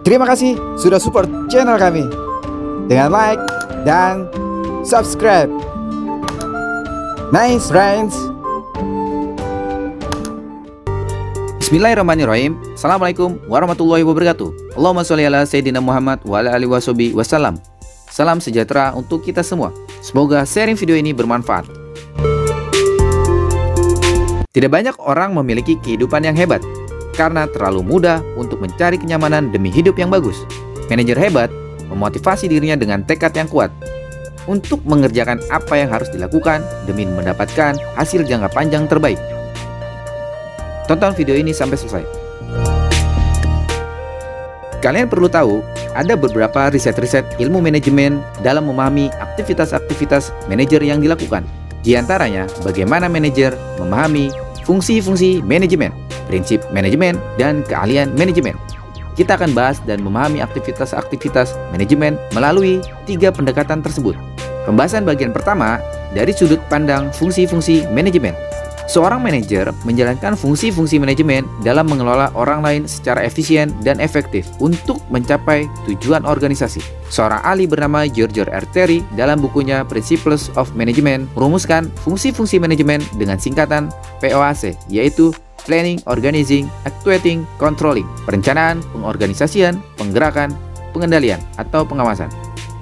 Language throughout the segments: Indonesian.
Terima kasih sudah support channel kami dengan like dan subscribe. Nice friends. Bismillahirrahmanirrahim. Assalamualaikum warahmatullahi wabarakatuh. Allahumma sholli ala Sayyidina Muhammad wa ala alihi wasallam. Salam sejahtera untuk kita semua. Semoga sharing video ini bermanfaat. Tidak banyak orang memiliki kehidupan yang hebat karena terlalu mudah untuk mencari kenyamanan demi hidup yang bagus. Manajer hebat memotivasi dirinya dengan tekad yang kuat untuk mengerjakan apa yang harus dilakukan demi mendapatkan hasil jangka panjang terbaik. Tonton video ini sampai selesai. Kalian perlu tahu, ada beberapa riset-riset ilmu manajemen dalam memahami aktivitas-aktivitas manajer yang dilakukan. Di antaranya, bagaimana manajer memahami fungsi-fungsi manajemen, prinsip manajemen, dan keahlian manajemen. Kita akan bahas dan memahami aktivitas-aktivitas manajemen melalui 3 pendekatan tersebut. Pembahasan bagian pertama dari sudut pandang fungsi-fungsi manajemen. Seorang manajer menjalankan fungsi-fungsi manajemen dalam mengelola orang lain secara efisien dan efektif untuk mencapai tujuan organisasi. Seorang ahli bernama George R. Terry dalam bukunya Principles of Management merumuskan fungsi-fungsi manajemen dengan singkatan POAC, yaitu Planning, Organizing, Actuating, Controlling, perencanaan, pengorganisasian, penggerakan, pengendalian, atau pengawasan.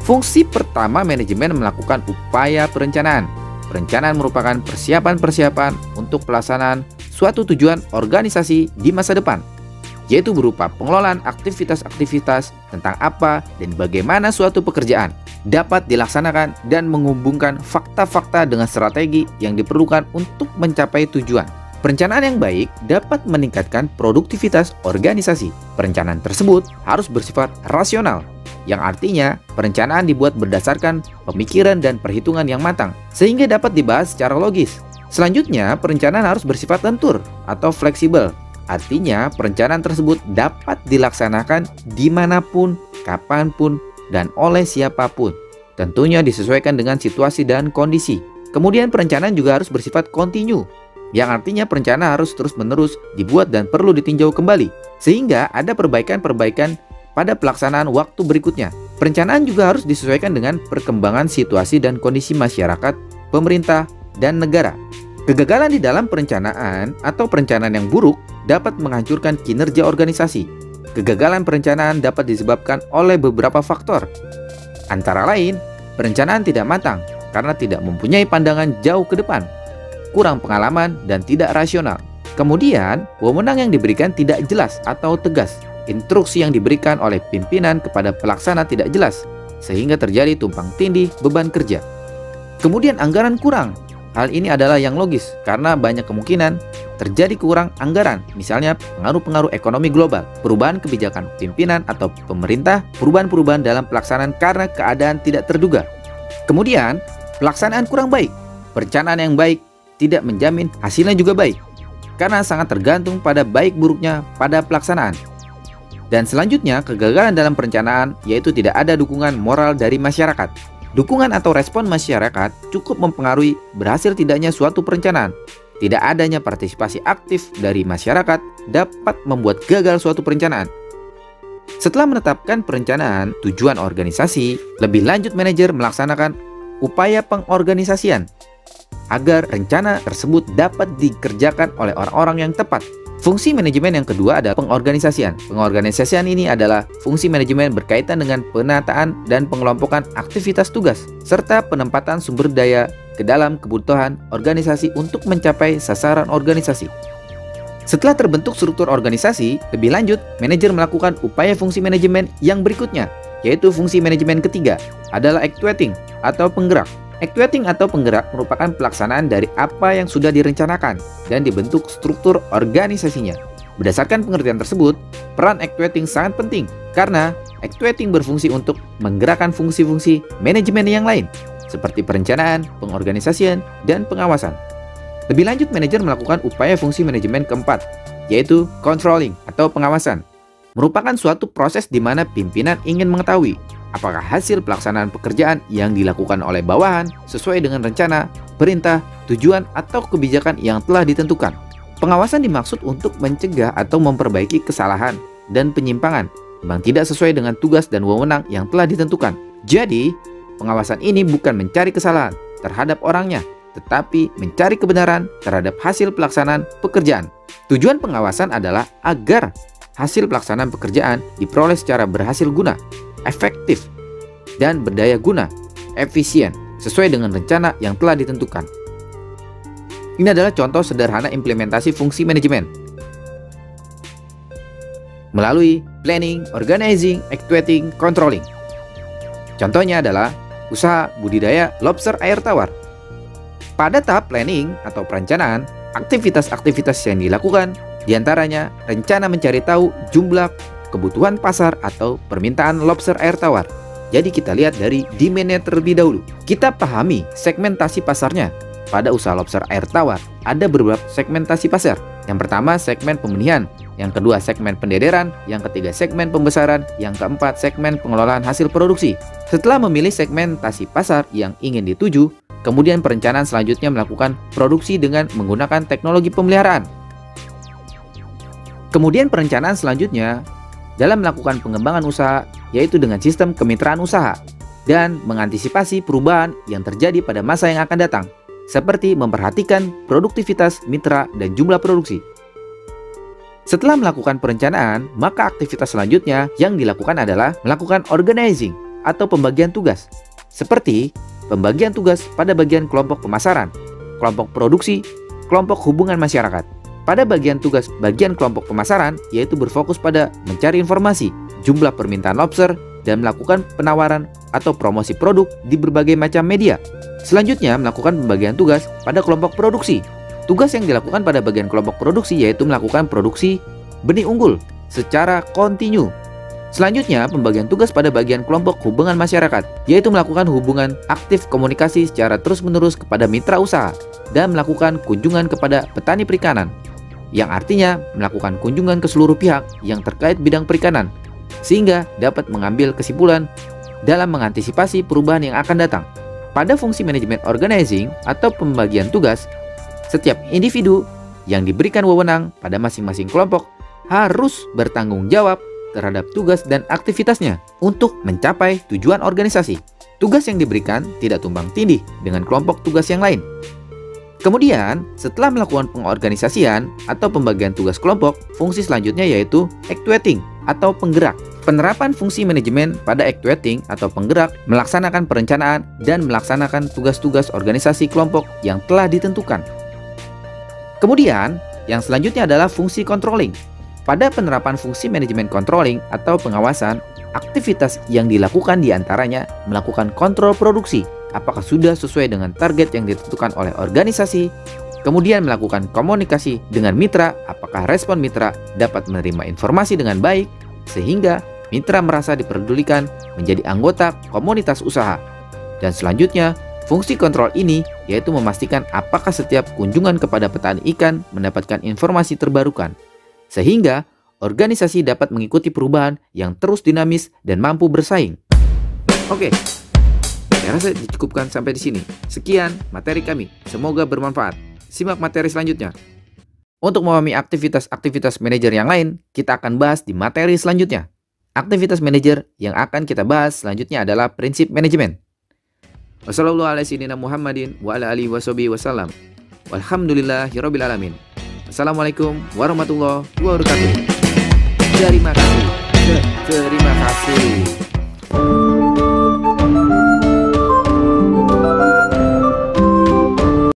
Fungsi pertama manajemen melakukan upaya perencanaan. Perencanaan merupakan persiapan-persiapan untuk pelaksanaan suatu tujuan organisasi di masa depan, yaitu berupa pengelolaan aktivitas-aktivitas tentang apa dan bagaimana suatu pekerjaan dapat dilaksanakan dan menghubungkan fakta-fakta dengan strategi yang diperlukan untuk mencapai tujuan. Perencanaan yang baik dapat meningkatkan produktivitas organisasi. Perencanaan tersebut harus bersifat rasional, yang artinya perencanaan dibuat berdasarkan pemikiran dan perhitungan yang matang, sehingga dapat dibahas secara logis. Selanjutnya, perencanaan harus bersifat lentur atau fleksibel. Artinya, perencanaan tersebut dapat dilaksanakan dimanapun, kapanpun, dan oleh siapapun. Tentunya disesuaikan dengan situasi dan kondisi. Kemudian perencanaan juga harus bersifat kontinu, yang artinya perencanaan harus terus-menerus dibuat dan perlu ditinjau kembali, sehingga ada perbaikan-perbaikan pada pelaksanaan waktu berikutnya. Perencanaan juga harus disesuaikan dengan perkembangan situasi dan kondisi masyarakat, pemerintah, dan negara. Kegagalan di dalam perencanaan atau perencanaan yang buruk dapat menghancurkan kinerja organisasi. Kegagalan perencanaan dapat disebabkan oleh beberapa faktor. Antara lain, perencanaan tidak matang karena tidak mempunyai pandangan jauh ke depan, kurang pengalaman, dan tidak rasional. Kemudian, wewenang yang diberikan tidak jelas atau tegas. Instruksi yang diberikan oleh pimpinan kepada pelaksana tidak jelas, sehingga terjadi tumpang tindih beban kerja. Kemudian anggaran kurang. Hal ini adalah yang logis, karena banyak kemungkinan terjadi kurang anggaran, misalnya pengaruh-pengaruh ekonomi global, perubahan kebijakan pimpinan atau pemerintah, perubahan-perubahan dalam pelaksanaan karena keadaan tidak terduga. Kemudian, pelaksanaan kurang baik. Perencanaan yang baik tidak menjamin hasilnya juga baik, karena sangat tergantung pada baik buruknya pada pelaksanaan. Dan selanjutnya, kegagalan dalam perencanaan yaitu tidak ada dukungan moral dari masyarakat. Dukungan atau respon masyarakat cukup mempengaruhi berhasil tidaknya suatu perencanaan. Tidak adanya partisipasi aktif dari masyarakat dapat membuat gagal suatu perencanaan. Setelah menetapkan perencanaan tujuan organisasi, lebih lanjut manajer melaksanakan upaya pengorganisasian agar rencana tersebut dapat dikerjakan oleh orang-orang yang tepat. Fungsi manajemen yang kedua adalah pengorganisasian. Pengorganisasian ini adalah fungsi manajemen berkaitan dengan penataan dan pengelompokan aktivitas tugas, serta penempatan sumber daya ke dalam kebutuhan organisasi untuk mencapai sasaran organisasi. Setelah terbentuk struktur organisasi, lebih lanjut, manajer melakukan upaya fungsi manajemen yang berikutnya, yaitu fungsi manajemen ketiga, adalah actuating atau penggerak. Actuating atau penggerak merupakan pelaksanaan dari apa yang sudah direncanakan dan dibentuk struktur organisasinya. Berdasarkan pengertian tersebut, peran actuating sangat penting karena actuating berfungsi untuk menggerakkan fungsi-fungsi manajemen yang lain seperti perencanaan, pengorganisasian, dan pengawasan. Lebih lanjut, manajer melakukan upaya fungsi manajemen keempat, yaitu controlling atau pengawasan. Merupakan suatu proses di mana pimpinan ingin mengetahui apakah hasil pelaksanaan pekerjaan yang dilakukan oleh bawahan sesuai dengan rencana, perintah, tujuan, atau kebijakan yang telah ditentukan. Pengawasan dimaksud untuk mencegah atau memperbaiki kesalahan dan penyimpangan memang tidak sesuai dengan tugas dan wewenang yang telah ditentukan. Jadi, pengawasan ini bukan mencari kesalahan terhadap orangnya, tetapi mencari kebenaran terhadap hasil pelaksanaan pekerjaan. Tujuan pengawasan adalah agar hasil pelaksanaan pekerjaan diperoleh secara berhasil guna, efektif, dan berdaya guna, efisien, sesuai dengan rencana yang telah ditentukan. Ini adalah contoh sederhana implementasi fungsi manajemen melalui planning, organizing, actuating, controlling. Contohnya adalah usaha budidaya lobster air tawar. Pada tahap planning atau perencanaan, aktivitas-aktivitas yang dilakukan diantaranya rencana mencari tahu jumlah kebutuhan pasar atau permintaan lobster air tawar. Jadi kita lihat dari demand-nya terlebih dahulu. Kita pahami segmentasi pasarnya. Pada usaha lobster air tawar, ada beberapa segmentasi pasar. Yang pertama, segmen pembenihan. Yang kedua, segmen pendederan. Yang ketiga, segmen pembesaran. Yang keempat, segmen pengelolaan hasil produksi. Setelah memilih segmentasi pasar yang ingin dituju, kemudian perencanaan selanjutnya melakukan produksi dengan menggunakan teknologi pemeliharaan. Kemudian perencanaan selanjutnya dalam melakukan pengembangan usaha, yaitu dengan sistem kemitraan usaha, dan mengantisipasi perubahan yang terjadi pada masa yang akan datang, seperti memperhatikan produktivitas mitra dan jumlah produksi. Setelah melakukan perencanaan, maka aktivitas selanjutnya yang dilakukan adalah melakukan organizing atau pembagian tugas, seperti pembagian tugas pada bagian kelompok pemasaran, kelompok produksi, kelompok hubungan masyarakat. Pada bagian tugas bagian kelompok pemasaran, yaitu berfokus pada mencari informasi, jumlah permintaan lobster, dan melakukan penawaran atau promosi produk di berbagai macam media. Selanjutnya, melakukan pembagian tugas pada kelompok produksi. Tugas yang dilakukan pada bagian kelompok produksi yaitu melakukan produksi benih unggul secara kontinu. Selanjutnya, pembagian tugas pada bagian kelompok hubungan masyarakat, yaitu melakukan hubungan aktif komunikasi secara terus-menerus kepada mitra usaha dan melakukan kunjungan kepada petani perikanan, yang artinya melakukan kunjungan ke seluruh pihak yang terkait bidang perikanan, sehingga dapat mengambil kesimpulan dalam mengantisipasi perubahan yang akan datang. Pada fungsi manajemen organizing atau pembagian tugas, setiap individu yang diberikan wewenang pada masing-masing kelompok harus bertanggung jawab terhadap tugas dan aktivitasnya untuk mencapai tujuan organisasi. Tugas yang diberikan tidak tumbang tindih dengan kelompok tugas yang lain. Kemudian, setelah melakukan pengorganisasian atau pembagian tugas kelompok, fungsi selanjutnya yaitu actuating atau penggerak. Penerapan fungsi manajemen pada actuating atau penggerak melaksanakan perencanaan dan melaksanakan tugas-tugas organisasi kelompok yang telah ditentukan. Kemudian, yang selanjutnya adalah fungsi controlling. Pada penerapan fungsi manajemen controlling atau pengawasan, aktivitas yang dilakukan diantaranya melakukan kontrol produksi, apakah sudah sesuai dengan target yang ditentukan oleh organisasi, kemudian melakukan komunikasi dengan mitra, apakah respon mitra dapat menerima informasi dengan baik, sehingga mitra merasa diperdulikan menjadi anggota komunitas usaha. Dan selanjutnya, fungsi kontrol ini yaitu memastikan apakah setiap kunjungan kepada petani ikan mendapatkan informasi terbarukan, sehingga organisasi dapat mengikuti perubahan yang terus dinamis dan mampu bersaing. Oke, saya rasa dicukupkan sampai di sini. Sekian materi kami, semoga bermanfaat. Simak materi selanjutnya. Untuk memahami aktivitas-aktivitas manajer yang lain, kita akan bahas di materi selanjutnya. Aktivitas manajer yang akan kita bahas selanjutnya adalah prinsip manajemen. Wassalamualaikum warahmatullahi wabarakatuh. Terima kasih.